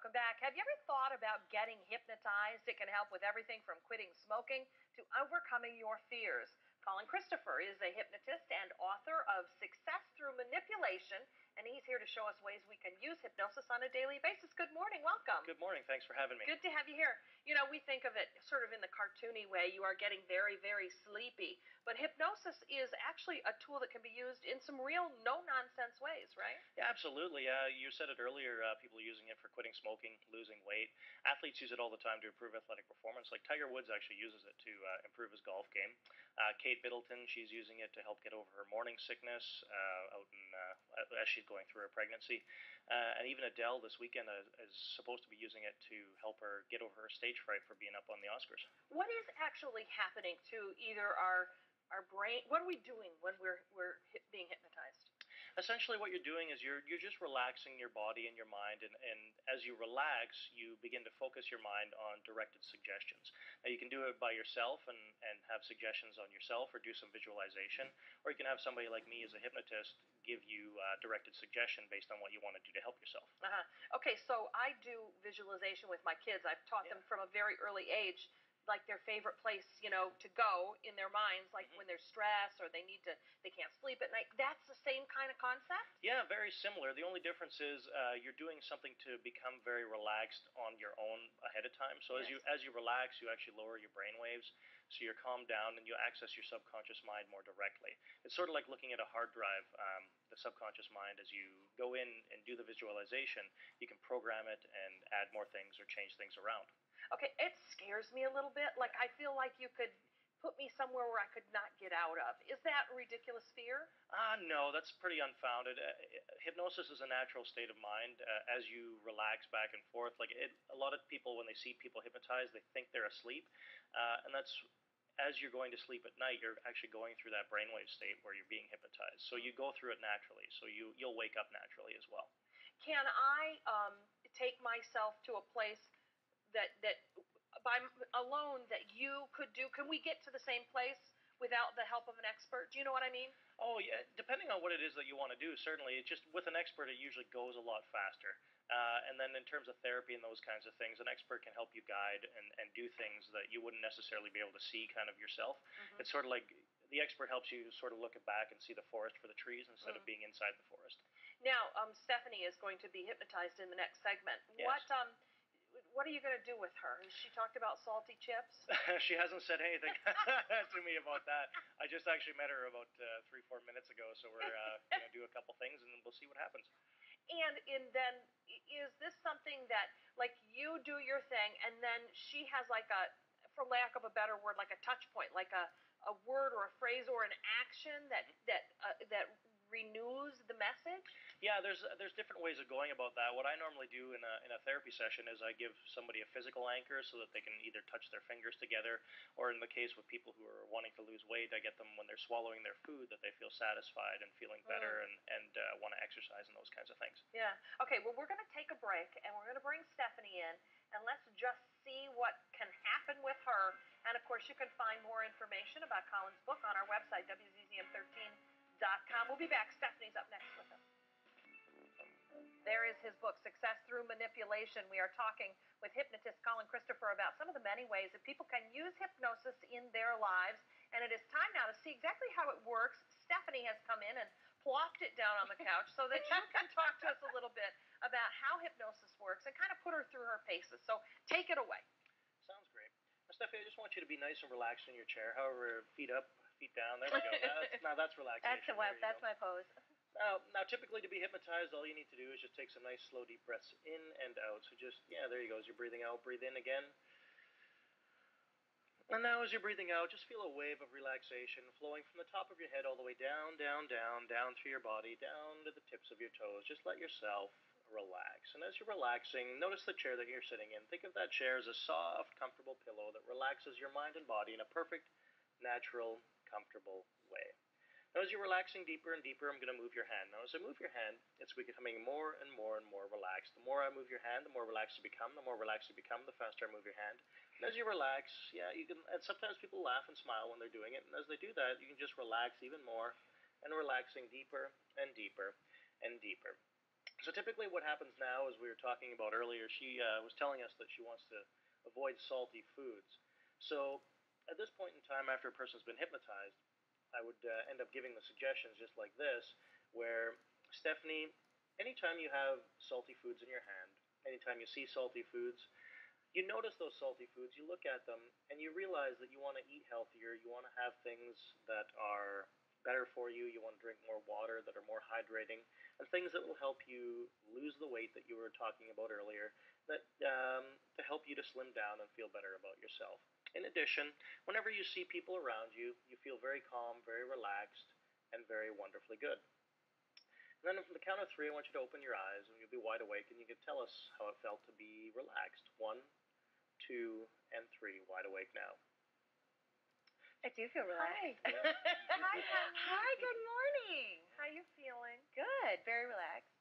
Welcome back. Have you ever thought about getting hypnotized? It can help with everything from quitting smoking to overcoming your fears. Colin Christopher is a hypnotist and author of Success Through Manipulation, and he's here to show us ways we can use hypnosis on a daily basis. Good morning. Welcome. Good morning. Thanks for having me. Good to have you here. You know, we think of it sort of in the cartoony way. You are getting very, very sleepy. But hypnosis is actually a tool that can be used in some real no-nonsense ways, right? Yeah, absolutely. You said it earlier. People are using it for quitting smoking, losing weight. Athletes use it all the time to improve athletic performance. Like Tiger Woods actually uses it to improve his golf game. Kate Middleton, she's using it to help get over her morning sickness as she's going through her pregnancy. And even Adele this weekend is supposed to be using it to help her get over her stage fright for being up on the Oscars. What is actually happening to either our brain? What are we doing when we're being hypnotized? Essentially, what you're doing is you're just relaxing your body and your mind, and as you relax, you begin to focus your mind on directed suggestions. Now, you can do it by yourself and have suggestions on yourself, or do some visualization, or you can have somebody like me as a hypnotist give you directed suggestion based on what you want to do to help yourself. Okay, so I do visualization with my kids. I've taught them from a very early age, like their favorite place, to go in their minds, like when they're stressed or they can't sleep at night. That's the same kind of concept? Yeah, very similar. The only difference is you're doing something to become very relaxed on your own ahead of time. So Yes. as you relax, you actually lower your brain waves, so you're calmed down and you access your subconscious mind more directly. It's sort of like looking at a hard drive. The subconscious mind, as you go in and do the visualization, you can program it and add more things or change things around. Okay, it scares me a little bit. Like, I feel like you could put me somewhere where I could not get out of. Is that a ridiculous fear? No, that's pretty unfounded. Hypnosis is a natural state of mind as you relax back and forth. A lot of people, when they see people hypnotized, they think they're asleep, and that's as you're going to sleep at night, you're actually going through that brainwave state where you're being hypnotized. So you go through it naturally. So you'll wake up naturally as well. Can I take myself to a place that by alone that you could do? Can we get to the same place without the help of an expert? Do you know what I mean? Oh, yeah. Depending on what it is that you want to do, certainly. It's just with an expert, it usually goes a lot faster. And then in terms of therapy and those kinds of things, an expert can help you guide and do things that you wouldn't necessarily be able to see kind of yourself. It's sort of like the expert helps you sort of look back and see the forest for the trees instead of being inside the forest. Now, Stephanie is going to be hypnotized in the next segment. Yes. What are you going to do with her? Has she talked about salty chips? She hasn't said anything to me about that. I just actually met her about 3-4 minutes ago, so we're going to do a couple things, and we'll see what happens. And then, is this something that, like, you do your thing, and then she has, like, for lack of a better word, like a touch point, like a word or a phrase or an action that renews the message? Yeah, there's different ways of going about that. What I normally do in a therapy session is I give somebody a physical anchor so that they can either touch their fingers together, or in the case with people who are wanting to lose weight, I get them when they're swallowing their food that they feel satisfied and feeling better and want to exercise and those kinds of things. Yeah. Okay, well, we're going to take a break, and we're going to bring Stephanie in, and let's just see what can happen with her. And, of course, you can find more information about Colin's book on our website, WZZM13.com. We'll be back. Stephanie's up next with us. There is his book, Success Through Manipulation. We are talking with hypnotist Colin Christopher about some of the many ways that people can use hypnosis in their lives. And it is time now to see exactly how it works. Stephanie has come in and plopped it down on the couch so that you can talk to us a little bit about how hypnosis works and kind of put her through her paces. So take it away. Sounds great. Now, Stephanie, I just want you to be nice and relaxed in your chair. However, feet up, feet down. There we go. Now that's relaxation. That's my pose. Now, typically to be hypnotized, all you need to do is just take some nice, slow, deep breaths in and out. So there you go. As you're breathing out, breathe in again. And now as you're breathing out, just feel a wave of relaxation flowing from the top of your head all the way down, down, down, down through your body, down to the tips of your toes. Just let yourself relax. And as you're relaxing, notice the chair that you're sitting in. Think of that chair as a soft, comfortable pillow that relaxes your mind and body in a perfect, natural, comfortable way. Now, as you're relaxing deeper and deeper, I'm going to move your hand. Now, as I move your hand, it's becoming more and more and more relaxed. The more I move your hand, the more relaxed you become. The more relaxed you become, the faster I move your hand. And as you relax, you can. And sometimes people laugh and smile when they're doing it. And as they do that, you can just relax even more, and relaxing deeper and deeper and deeper. So typically, what happens now, as we were talking about earlier, she was telling us that she wants to avoid salty foods. So at this point in time, after a person's been hypnotized, I would end up giving the suggestions just like this, where Stephanie, anytime you have salty foods in your hand, anytime you see salty foods, you notice those salty foods, you look at them, and you realize that you want to eat healthier, you want to have things that are better for you, you want to drink more water that are more hydrating, and things that will help you lose the weight that you were talking about earlier, that to help you to slim down and feel better about yourself. In addition, whenever you see people around you, you feel very calm, very relaxed, and very wonderfully good. And then from the count of three, I want you to open your eyes, and you'll be wide awake, and you can tell us how it felt to be relaxed. 1, 2, and 3, wide awake now. I do feel relaxed. Hi. Hi, Hi, good morning. How you feeling? Good, very relaxed.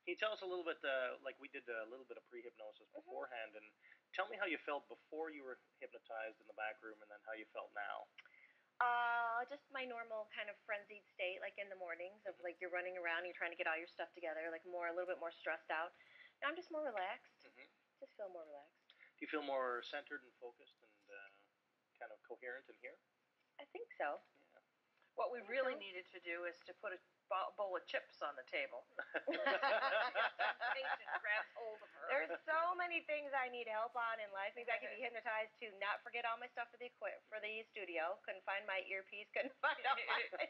Can you tell us a little bit, like we did a little bit of pre-hypnosis beforehand, and tell me how you felt before you were hypnotized in the back room, and then how you felt now? Just my normal kind of frenzied state, like in the mornings of like you're running around, you're trying to get all your stuff together, like a little bit more stressed out. Now I'm just more relaxed. Just feel more relaxed. Do you feel more centered and focused and kind of coherent in here? I think so. Yeah. What we really needed to do is to put a bowl of chips on the table. Patient grabs hold of her. There's so many things I need help on in life. Maybe I could be hypnotized to not forget all my stuff for the studio. Couldn't find my earpiece. Couldn't find all my...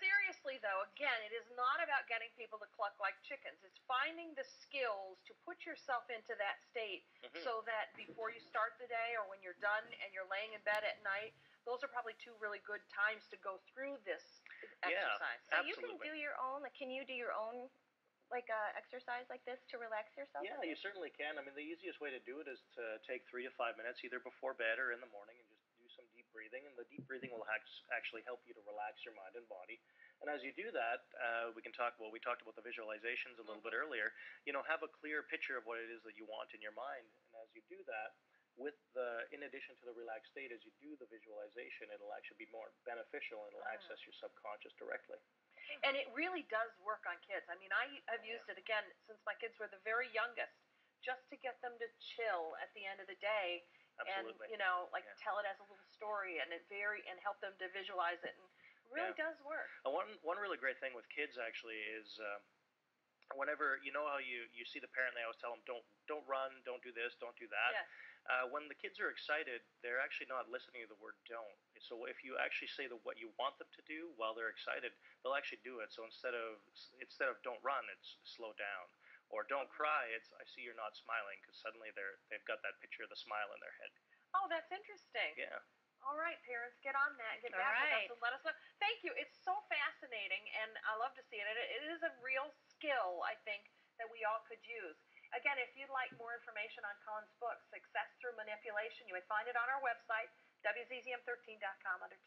Seriously, though, again, it is not about getting people to cluck like chickens. It's finding the skills to put yourself into that state so that before you start the day or when you're done and you're laying in bed at night, those are probably 2 really good times to go through this exercise. So you can do your own, like, can you do your own exercise like this to relax yourself? Yeah, you certainly can. I mean, the easiest way to do it is to take 3 to 5 minutes either before bed or in the morning and just do some deep breathing. And the deep breathing will actually help you to relax your mind and body. And as you do that, we talked about the visualizations a little bit earlier. Have a clear picture of what it is that you want in your mind. And as you do that, in addition to the relaxed state, as you do the visualization, it'll actually be more beneficial and it'll access your subconscious directly. And it really does work on kids. I mean, I've used it again since my kids were the very youngest, just to get them to chill at the end of the day. Absolutely. And tell it as a little story and help them to visualize it. And it really does work. And one really great thing with kids actually is whenever how you see the parent, they always tell them don't run, don't do this, don't do that. Yes. When the kids are excited, they're actually not listening to the word don't. So if you actually say what you want them to do while they're excited, they'll actually do it. So instead of don't run, it's slow down. Or don't cry, it's I see you're not smiling, because suddenly they've got that picture of the smile in their head. Oh, that's interesting. Yeah. All right, parents, get on that. Get back with us and let us know. Thank you. It's so fascinating, and I love to see it. It is a real skill, I think, that we all could use. Again, if you'd like more information on Colin's book, Success Through Manipulation, you may find it on our website, wzzm13.com under